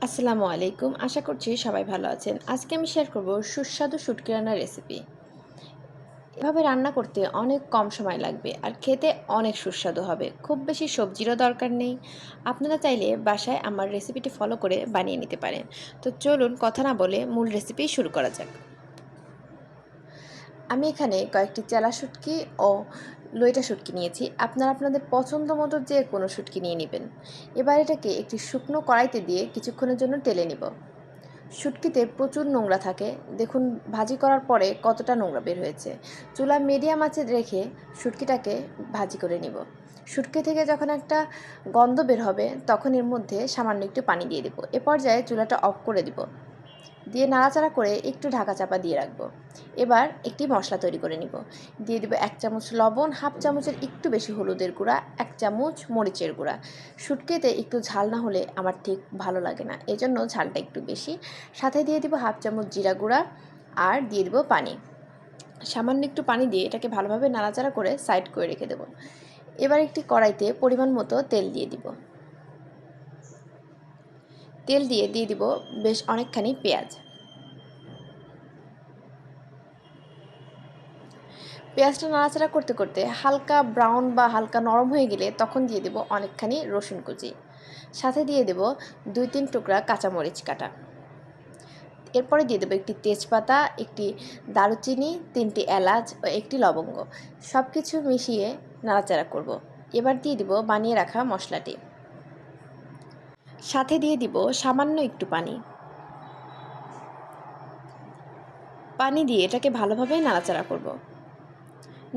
আসসালামু আলাইকুম। আশা করছি সবাই ভালো আছেন। আজকে আমি শেয়ার করব সুস্বাদু শুটকি রান্নার রেসিপি। এভাবে রান্না করতে অনেক কম সময় লাগবে আর খেতে অনেক সুস্বাদু হবে। খুব বেশি সবজিরও দরকার নেই। আপনারা চাইলে বাসায় আমার রেসিপিটি ফলো করে বানিয়ে নিতে পারেন। তো চলুন কথা না বলে মূল রেসিপি শুরু করা যাক। আমি এখানে কয়েকটি চেলা শুটকি ও লইটা শুটকি নিয়েছি। আপনারা আপনাদের পছন্দ মতো যে কোনো শুটকি নিয়ে নেবেন। এবার এটাকে একটি শুকনো কড়াইতে দিয়ে কিছুক্ষণের জন্য টেলে নিব। শুটকিতে প্রচুর নোংরা থাকে। দেখুন ভাজি করার পরে কতটা নোংরা বের হয়েছে। চুলা মিডিয়াম আঁচে রেখে শুটকিটাকে ভাজি করে নিব। শুটকি থেকে যখন একটা গন্ধ বের হবে তখন এর মধ্যে সামান্য একটু পানি দিয়ে দেব। এ পর্যায়ে চুলাটা অফ করে দিব। দিয়ে নাড়াচাড়া করে একটু ঢাকা চাপা দিয়ে রাখবো। এবার একটি মশলা তৈরি করে নিব। দিয়ে দেবো 1 চামচ লবণ, হাফ চামচের একটু বেশি হলুদের গুঁড়া, 1 চামচ মরিচের গুঁড়া। শুটকিতে একটু ঝাল না হলে আমার ঠিক ভালো লাগে না, এজন্য ঝালটা একটু বেশি। সাথে দিয়ে দিব হাফ চামচ জিরা গুঁড়া আর দিয়ে দেবো পানি। সামান্য একটু পানি দিয়ে এটাকে ভালোভাবে নাড়াচাড়া করে সাইড করে রেখে দেবো। এবার একটি কড়াইতে পরিমাণ মতো তেল দিয়ে দিব। তেল দিয়ে দিব বেশ অনেকখানি পেঁয়াজ। পেঁয়াজটা নাড়াচাড়া করতে করতে হালকা ব্রাউন বা হালকা নরম হয়ে গেলে তখন দিয়ে দেব অনেকখানি রসুন কুচি। সাথে দিয়ে দেব 2-3 টুকরা কাঁচামরিচ কাটা। এরপরে দিয়ে দেবো একটি তেজপাতা, একটি দারুচিনি, 3টি এলাচ ও একটি লবঙ্গ। সব কিছু মিশিয়ে নাড়াচাড়া করব। এবার দিয়ে দিব বানিয়ে রাখা মশলাটি। সাথে দিয়ে দিব সামান্য একটু পানি। পানি দিয়ে এটাকে ভালোভাবে নাড়াচাড়া করব।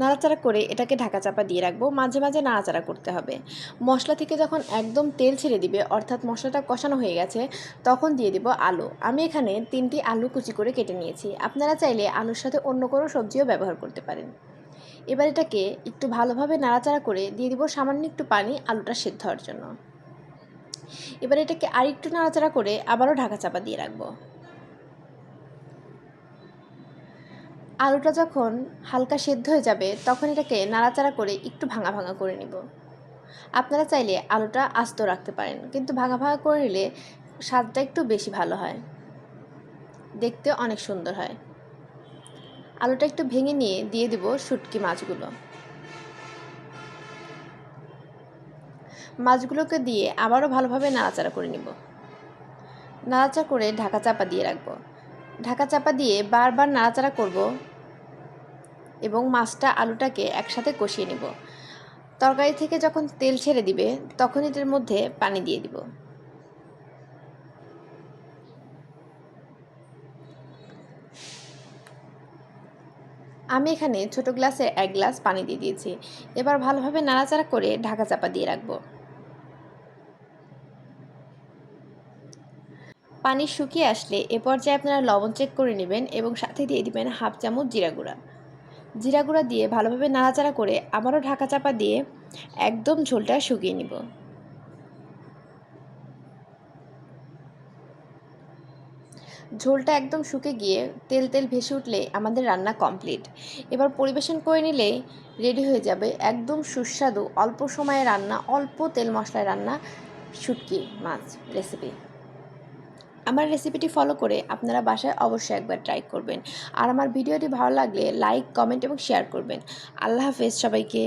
নাড়াচাড়া করে এটাকে ঢাকা চাপা দিয়ে রাখবো। মাঝে মাঝে নাড়াচাড়া করতে হবে। মশলা থেকে যখন একদম তেল ছেড়ে দিবে, অর্থাৎ মশলাটা কষানো হয়ে গেছে, তখন দিয়ে দিব আলু। আমি এখানে 3টি আলু কুচি করে কেটে নিয়েছি। আপনারা চাইলে আলুর সাথে অন্য কোনো সবজিও ব্যবহার করতে পারেন। এবার এটাকে একটু ভালোভাবে নাড়াচাড়া করে দিয়ে দিব সামান্য একটু পানি আলুটা সেদ্ধ হওয়ার জন্য। এবার এটাকে আরেকটু নাড়াচাড়া করে আবারও ঢাকা চাপা দিয়ে রাখবো। আলুটা যখন হালকা সেদ্ধ হয়ে যাবে তখন এটাকে নাড়াচাড়া করে একটু ভাঙা ভাঙা করে নিব। আপনারা চাইলে আলুটা আস্ত রাখতে পারেন, কিন্তু ভাঙা ভাঙা করে নিলে স্বাদটা একটু বেশি ভালো হয়, দেখতে অনেক সুন্দর হয়। আলুটা একটু ভেঙে নিয়ে দিয়ে দেব শুটকি মাছগুলোকে দিয়ে আবারও ভালোভাবে নাড়াচাড়া করে নিব। নাড়াচাড়া করে ঢাকা চাপা দিয়ে রাখবো। ঢাকা চাপা দিয়ে বারবার নাড়াচাড়া করব এবং মাছটা আলুটাকে একসাথে কষিয়ে নেব। তরকারি থেকে যখন তেল ছেড়ে দিবে তখন এটার মধ্যে পানি দিয়ে দিব। আমি এখানে ছোট গ্লাসে 1 গ্লাস পানি দিয়ে দিয়েছি। এবার ভালোভাবে নাড়াচাড়া করে ঢাকা চাপা দিয়ে রাখবো। পানি শুকিয়ে আসলে এ পর্যায়ে আপনারা লবণ চেক করে নেবেন এবং সাথে দিয়ে দিবেন হাফ চামচ জিরা গুঁড়া। জিরা গুঁড়া দিয়ে ভালোভাবে নাড়াচাড়া করে আবারও ঢাকা চাপা দিয়ে একদম ঝোলটা শুকিয়ে নিব। ঝোলটা একদম শুকে গিয়ে তেল তেল ভেসে উঠলে আমাদের রান্না কমপ্লিট। এবার পরিবেশন করে নিলেই রেডি হয়ে যাবে একদম সুস্বাদু অল্প সময়ে রান্না, অল্প তেল মশলায় রান্না শুটকি মাছ রেসিপি। আমার রেসিপিটি ফলো করে আপনারা বাসায় অবশ্যই একবার ট্রাই করবেন। আর আমার ভিডিওটি ভালো লাগলে লাইক, কমেন্ট এবং শেয়ার করবেন। আল্লাহ হাফেজ সবাইকে।